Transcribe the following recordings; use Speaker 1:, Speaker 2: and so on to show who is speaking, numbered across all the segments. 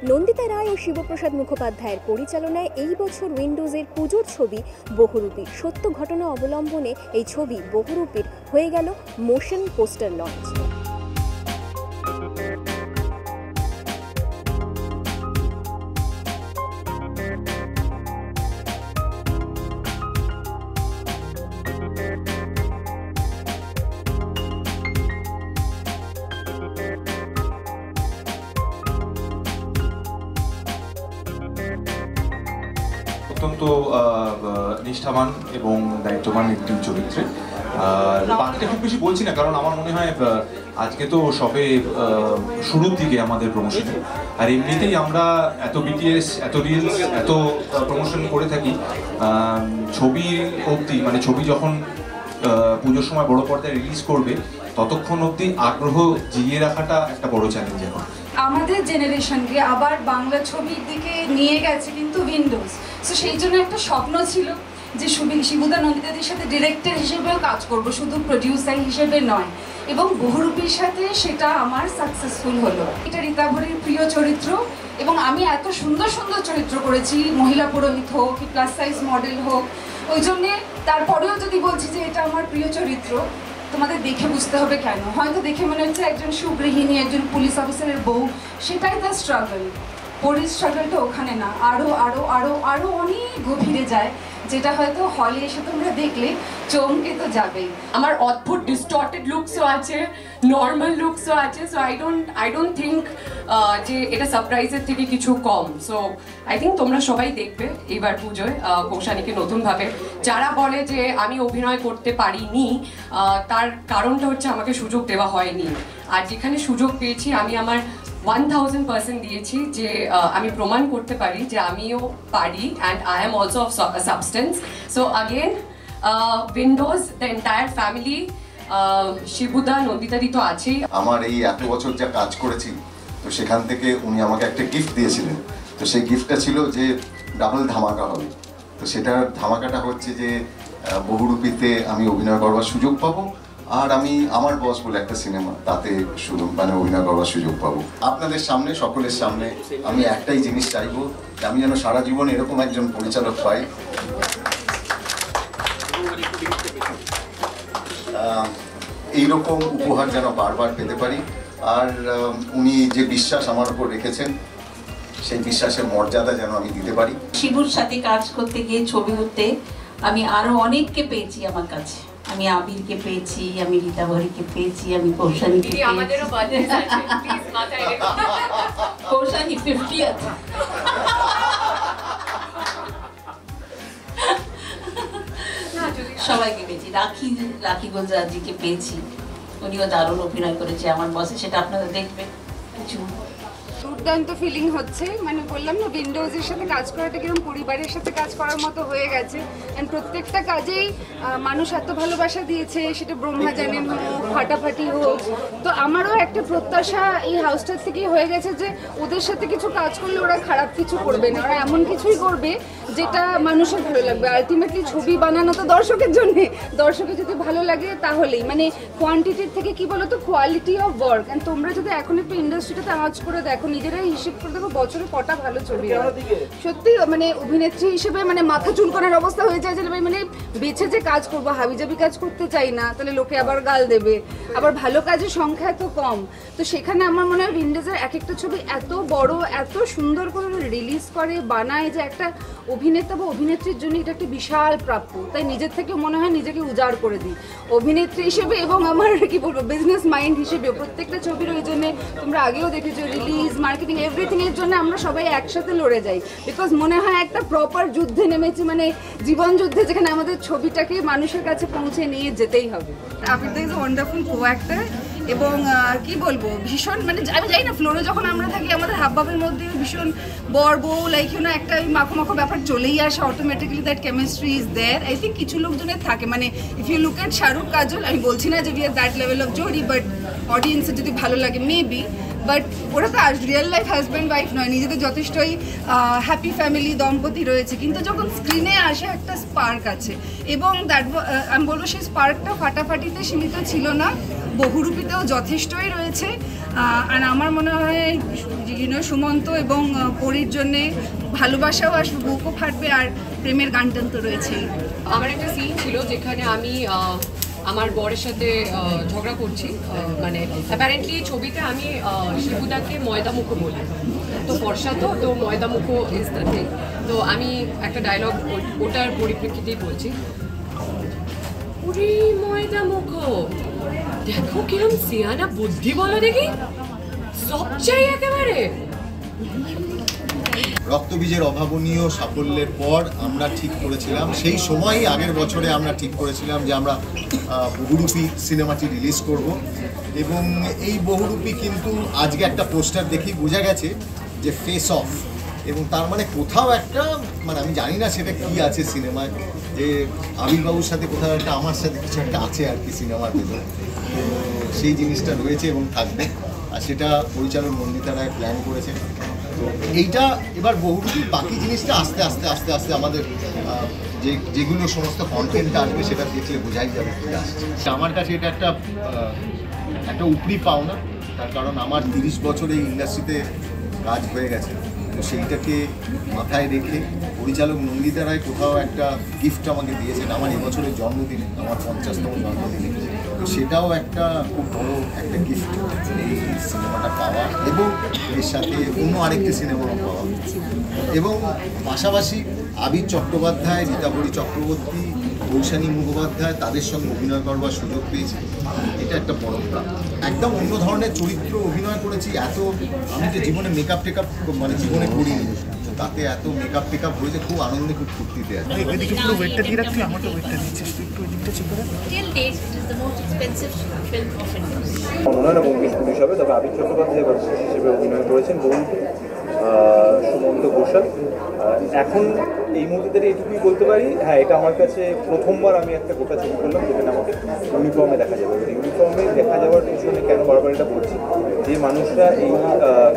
Speaker 1: নন্দিতা রায় ও শিবপ্রসাদ মুখোপাধ্যায়ের পরিচালনায় এই বছর উইন্ডোজের পুজোর ছবি বহুরূপী সত্য ঘটনা অবলম্বনে এই ছবি বহুরূপীর হয়ে গেল মোশন পোস্টার লঞ্চ।
Speaker 2: অত্যন্ত নিষ্ঠাবান এবং দায়িত্ববান একটি চরিত্রে। বাকিটা খুব বেশি বলছি না, কারণ আমার মনে হয় আজকে তো সবে শুরুর দিকে আমাদের প্রমোশনে, আর এমনিতেই আমরা এত বিটিএস, এত রিলস, এত প্রমোশন করে থাকি। ছবি অবধি, মানে ছবি যখন পুজোর সময় বড় পর্দায় রিলিজ করবে ততক্ষণ অবধি আগ্রহ জিইয়ে রাখাটা একটা বড় চ্যালেঞ্জ। এখন
Speaker 3: আমাদের জেনারেশনকে আবার বাংলা ছবির দিকে নিয়ে গেছে কিন্তু উইন্ডোজ। সো সেই জন্য একটা স্বপ্ন ছিল যে শিবুদা নন্দিতাদের সাথে ডিরেক্টর হিসেবেও কাজ করব, শুধু প্রডিউসার হিসেবে নয়, এবং বহুরূপীর সাথে সেটা আমার সাকসেসফুল হলো। এটা রীতাভরির প্রিয় চরিত্র এবং আমি এত সুন্দর সুন্দর চরিত্র করেছি, মহিলা পুরোহিত হোক কি প্লাস সাইজ মডেল হোক, ওই জন্যে তারপরেও যদি বলছি যে এটা আমার প্রিয় চরিত্র, তোমাদের দেখে বুঝতে হবে কেন। হয়তো দেখে মনে হচ্ছে একজন সুগৃহিণী, একজন পুলিশ অফিসারের বউ, সেটাই তার স্ট্রাগল। পরির স্ট্রাগলটা ওখানে না, আরও আরও আরও আরও অনেক গভীরে যায়, যেটা হয়তো হলে এসে তোমরা দেখলে চমকে তো যাবেই।
Speaker 4: আমার অদ্ভুত ডিস্টর্টেড লুকসও আছে, নর্মাল লুকসও আছে। সো আই ডোন্ট থিঙ্ক যে এটা সারপ্রাইজের থেকে কিছু কম। সো আই থিঙ্ক তোমরা সবাই দেখবে এইবার পুজোয় কৌশানীকে নতুনভাবে। যারা বলে যে আমি অভিনয় করতে পারিনি, তার কারণটা হচ্ছে আমাকে সুযোগ দেওয়া হয়নি। আর যেখানে সুযোগ পেয়েছি আমি আমার 1000% দিয়েছি যে আমি প্রমাণ করতে পারি যে আমিও পারি, and I am also of substance. So again windows, the entire family, শিবুদা, নন্দিতাদি তো আছেই।
Speaker 5: আমার এই এত বছর যা কাজ করেছি, তো সেখান থেকে উনি আমাকে একটা গিফট দিয়েছিলেন। তো সেই গিফটটা ছিল যে ডাবল ধামাকা হবে। তো সেটার ধামাকাটা হচ্ছে যে বহুরূপীতে আমি অভিনয় করবার সুযোগ পাবো, আর আমি আমার বস বলে একটা সিনেমা, তাতে মানে অভিনয় করবার সুযোগ পাবো। আপনাদের সামনে, সকলের সামনে আমি একটাই জিনিস চাইবো, আমি যেন সারা জীবন এরকম একজন পরিচালক পাই। এইরকম উপহার যেন বারবার পেতে পারি। আর উনি যে বিশ্বাস আমার উপর রেখেছেন, সেই বিশ্বাসের মর্যাদা যেন আমি দিতে পারি।
Speaker 6: শিবুর সাথে কাজ করতে গিয়ে ছবি করতে আমি আরো অনেককে পেয়েছি আমার কাছে। আমি আবিরকে পেয়েছি, আমি রীতাভরিকে পেয়েছি, আমি কৌশানীকে পেয়েছি। কৌশানী 50th। সবাইকে পেয়েছি, রাখি গুলজারজিকে পেয়েছি, উনিও দারুণ অভিনয় করেছে আমার বসে, সেটা আপনারা দেখবেন। কিছু
Speaker 3: দুর্দান্ত ফিলিং হচ্ছে, মানে বললাম না উইন্ডোজের সাথে কাজ করাটা কিরকম পরিবারের সাথে কাজ করার মতো হয়ে গেছে। অ্যান্ড প্রত্যেকটা কাজেই মানুষ এত ভালোবাসা দিয়েছে, সেটা ব্রহ্মাজানের হোক, ফাটাফাটি হোক। তো আমারও একটা প্রত্যাশা এই হাউসটার থেকেই হয়ে গেছে যে ওদের সাথে কিছু কাজ করলে ওরা খারাপ কিছু করবে না, ওরা এমন কিছুই করবে যেটা মানুষের ভালো লাগবে। আলটিমেটলি ছবি বানানো তো দর্শকের জন্যে, দর্শকের যদি ভালো লাগে তাহলেই, মানে কোয়ান্টিটির থেকে কি বলো তো কোয়ালিটি অফ ওয়ার্ক। অ্যান্ড তোমরা যদি এখন একটু ইন্ডাস্ট্রিটাতে আওয়াজ করে দেখো, নিজেরাই হিসেব করে দেখো বছরে কটা ভালো ছবি হয়। সত্যি মানে অভিনেত্রী হিসেবে মানে মাথা চুলকানোর অবস্থা হয়ে যায় যে মানে বেছে যে কাজ করবো, হাবিজাবি কাজ করতে চাই না, তাহলে লোকে আবার গাল দেবে, আবার ভালো কাজের সংখ্যা এত কম। তো সেখানে আমার মনে হয় উইন্ডোজের এক একটা ছবি এত বড়, এত সুন্দর করে রিলিজ করে, বানায়, যে একটা অভিনেতা বা অভিনেত্রীর জন্য এটা একটা বিশাল প্রাপ্য। তাই নিজের থেকে মনে হয় নিজেকে উজাড় করে দিই অভিনেত্রী হিসেবে, এবং আমার কি বলবো বিজনেস মাইন্ড হিসেবে। প্রত্যেকটা ছবির ওই জন্য তোমরা আগেও দেখেছো, রিলিজ, মার্কেটিং, এভরিথিং এর জন্য আমরা সবাই একসাথে লড়ে যাই। বিকজ মনে হয় একটা প্রপার যুদ্ধে নেমেছি, মানে জীবন যুদ্ধে, যেখানে আমাদের ছবিটাকে মানুষের কাছে পৌঁছে নিয়ে যেতেই হবে। আবির দা ইজ ওয়ান্ডারফুল কো অ্যাক্টর, এবং কি বলবো ভীষণ, মানে আমি জানি না ফ্লোরে যখন আমরা থাকি আমাদের হাবভাবের মধ্যে ভীষণ বর বউ লাইক ইউ না একটা মাখো মাখো ব্যাপার চলেই আসে, automatically that chemistry is there. I think কিছু লোকজনের থাকে, মানে if you look at Shahrukh Kajol, আমি বলছি না যে we are that level of জোড়ি, বাট অডিয়েন্সের যদি ভালো লাগে মেবি, বাট ওরা তো রিয়েল লাইফ হাজব্যান্ড ওয়াইফ নয়, নিজেদের যথেষ্টই হ্যাপি ফ্যামিলি দম্পতি রয়েছে, কিন্তু যখন স্ক্রিনে আসে একটা স্পার্ক আছে, এবং দ্যাট আমি বলবো সেই স্পার্কটা ফাটাফাটিতে সীমিত ছিল না, বহুরূপীতেও যথেষ্টই রয়েছে। আর আমার মনে হয় সুমন্ত এবং পরীর জন্যে ভালোবাসাও আসবে, বুকও ফাটবে, আর প্রেমের গান টান তো রয়েছেই।
Speaker 4: আমার একটা সিন ছিল যেখানে আমি আমার বরের সাথে ঝগড়া করছি, মানে অ্যাপারেন্টলি ছবিতে আমি শিবুদাকে ময়দামুখো বলি, তো ফর্সা তো ময়দামুখো ইজ দ্য থিং। তো আমি একটা ডায়লগ ওটার পরিপ্রেক্ষিতেই বলছি, ওরে ময়দামুখো, দেখো কিরম সিয়ানা বুদ্ধি, বলো দেখি, সব চাই একেবারে।
Speaker 7: রক্তবীজের অভাবনীয় সাফল্যের পর আমরা ঠিক করেছিলাম, সেই সময়ই আগের বছরে আমরা ঠিক করেছিলাম যে আমরা বহুরূপী সিনেমাটি রিলিজ করব। এবং এই বহুরূপী কিন্তু আজকে একটা পোস্টার দেখি বোঝা গেছে যে ফেস অফ, এবং তার মানে কোথাও একটা, মানে আমি জানি না সেটা কি আছে সিনেমায়, যে আবিরবাবুর সাথে কোথাও একটা আমার সাথে কিছু একটা আছে আর কি সিনেমার ভেতরে, সেই জিনিসটা রয়েছে এবং থাকবে। আর সেটা পরিচালক নন্দিতা রায় প্ল্যান করেছে। তো এইটা এবার বহুরূপী বাকি জিনিসটা আস্তে আস্তে আস্তে আস্তে আমাদের যেগুলো সমস্ত কন্টেন্টটা আসবে সেটা দেখলে বোঝাই যাবে কী আসছে। আমার কাছে এটা একটা উপরি পাওনা, তার কারণ আমার 30 বছর এই ইন্ডাস্ট্রিতে কাজ হয়ে গেছে। তো সেইটাকে মাথায় রেখে পরিচালক নন্দিতা রায় কোথাও একটা গিফট আমাকে দিয়েছেন আমার এবছরের জন্মদিনে, আমার 50তম জন্মদিনে। তো সেটাও একটা খুব বড় একটা গিফট, এই সিনেমাটা পাওয়া এবং এর সাথে অন্য আরেকটি সিনেমাও পাওয়া। এবং পাশাপাশি আবির চট্টোপাধ্যায়, রীতাভরী চক্রবর্তী, কৌশানী মুখোপাধ্যায়, তাদের সঙ্গে অভিনয় করবার সুযোগ পেয়েছি, এটা একটা বড় প্রাপ্তি। একদম অন্য ধরনের চরিত্র অভিনয় করেছি। আমি তো জীবনে মেকআপ টেকআপ মানে জীবনে করিনি, তো তাতে এত মেকআপ টেকআপ হয়েছে, খুব আনন্দে, খুব ফুর্তিতে আছে।
Speaker 8: এদিকে পুরো ওয়েটটা দিয়ে রাখছি, আমার তো ওয়েটটা নিচ্ছিস তুই, একটু ওইদিকটা চেক করে।
Speaker 9: Till date, it is the most expensive film of India.
Speaker 10: মনে না বঙ্গীশ পুলিশ হবে, তবে আবির চট্টোপাধ্যায় হিসেবে অভিনয় করেছেন সুমন্ত ঘোষাল। এখন এই মুহূর্তে এইটুকুই বলতে পারি, হ্যাঁ এটা আমার কাছে প্রথমবার আমি একটা গোটা ছবি করলাম যেখানে আমাকে ইউনিফর্মে দেখা যাবে। ইউনিফর্মে দেখা যাওয়ার পিছনে কেন বারবার এটা বলছি, যে মানুষরা এই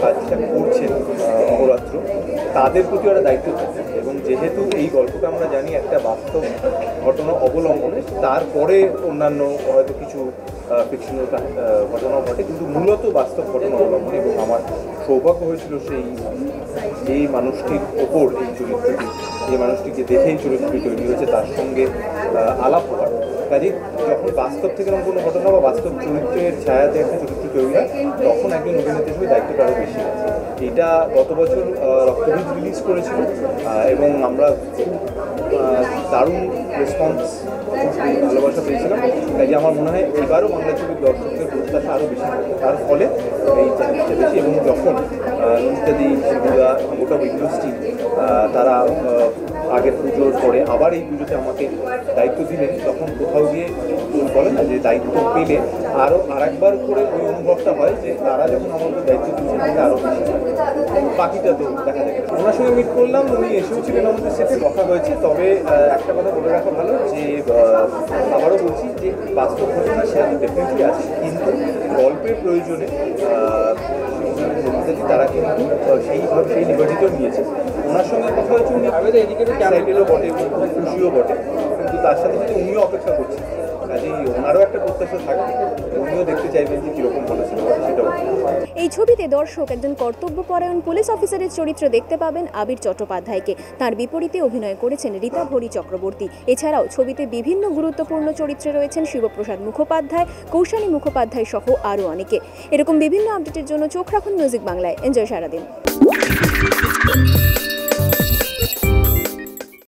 Speaker 10: কাজটা করছেন অহরাত্র, তাদের প্রতি একটা দায়িত্ব থাকে। এবং যেহেতু এই গল্পটা আমরা জানি একটা বাস্তব ঘটনা অবলম্বনে, তারপরে অন্যান্য হয়তো কিছু ফিকশনাল ঘটনাও ঘটে, কিন্তু মূলত বাস্তব ঘটনা অবলম্বনে। এবং আমার সৌভাগ্য হয়েছিল এই মানুষটির ওপর, এই চরিত্রটি, যে মানুষটিকে দেখেই চরিত্রটি তৈরি হয়েছে, তার সঙ্গে আলাপ হওয়ার। কাজেই যখন বাস্তব থেকে কোনো ঘটনা বা বাস্তব চরিত্রের ছায়াতে একটা চরিত্র তৈরি হয়, তখন একজন অভিনেতা হিসেবে দায়িত্বটা আরও বেশি আছে। এটা গত বছর রক্তবীজ রিলিজ করেছিল এবং আমরা খুব দারুণ রেসপন্স, ভালোবাসা পেয়েছিলাম। কাজে আমার মনে হয় এবারও বাংলা ছবির দর্শকদের প্রত্যাশা আরও বেশি, তার ফলে এই চ্যালেঞ্জটা বেশি। এবং যখন ইত্যাদি শিবুদা, গোটা ইন্ডাস্ট্রি তারা আগের পুজোর পরে আবার এই পুজোতে আমাকে দায়িত্ব দিলেন, তখন কোথাও গিয়ে বলে না যে দায়িত্ব পেলে আরও আরেকবার করে ওই অনুভবটা হয় যে তারা যখন আমাদের দায়িত্ব দিচ্ছেন সেটা আরও বেশি। বাকিটা তো দেখা যাবে। ওনার সঙ্গে মিট করলাম, উনি এসেও ছিলেন আমাদের সেটে, কথা হয়েছে। তবে একটা কথা বলে রাখা ভালো, যে আবারও বলছি যে বাস্তব ঘটনা সেটা তো ডেফিনেটলি আছে, কিন্তু গল্পের প্রয়োজনে তারা কিন্তু সেই লিবার্টিটাও নিয়েছে। ওনার সঙ্গে কথা হয়েছে, উনি এদিকে তো ক্যারাইটেরও বটে এবং খুব খুশিও বটে, কিন্তু তার সাথে সাথে উনিও অপেক্ষা করছেন। কাজেই ওনারও একটা প্রত্যাশা থাকবে, উনিও দেখতে চাইবেন যে কীরকম বলেছিল সেটাও।
Speaker 1: এই ছবিতে দর্শক একজন কর্তব্যপরায়ণ পুলিশ অফিসারের চরিত্র দেখতে পাবেন আবির চট্টোপাধ্যায়কে। তার বিপরীতে অভিনয় করেছেন রীতাভরী চক্রবর্তী। এছাড়াও ছবিতে বিভিন্ন গুরুত্বপূর্ণ চরিত্রে রয়েছেন শিবপ্রসাদ মুখোপাধ্যায়, কৌশানী মুখোপাধ্যায় সহ আরও অনেকে। এরকম বিভিন্ন আপডেটের জন্য চোখ রাখুন মিউজিক বাংলায়। এনজয় সারাদিন।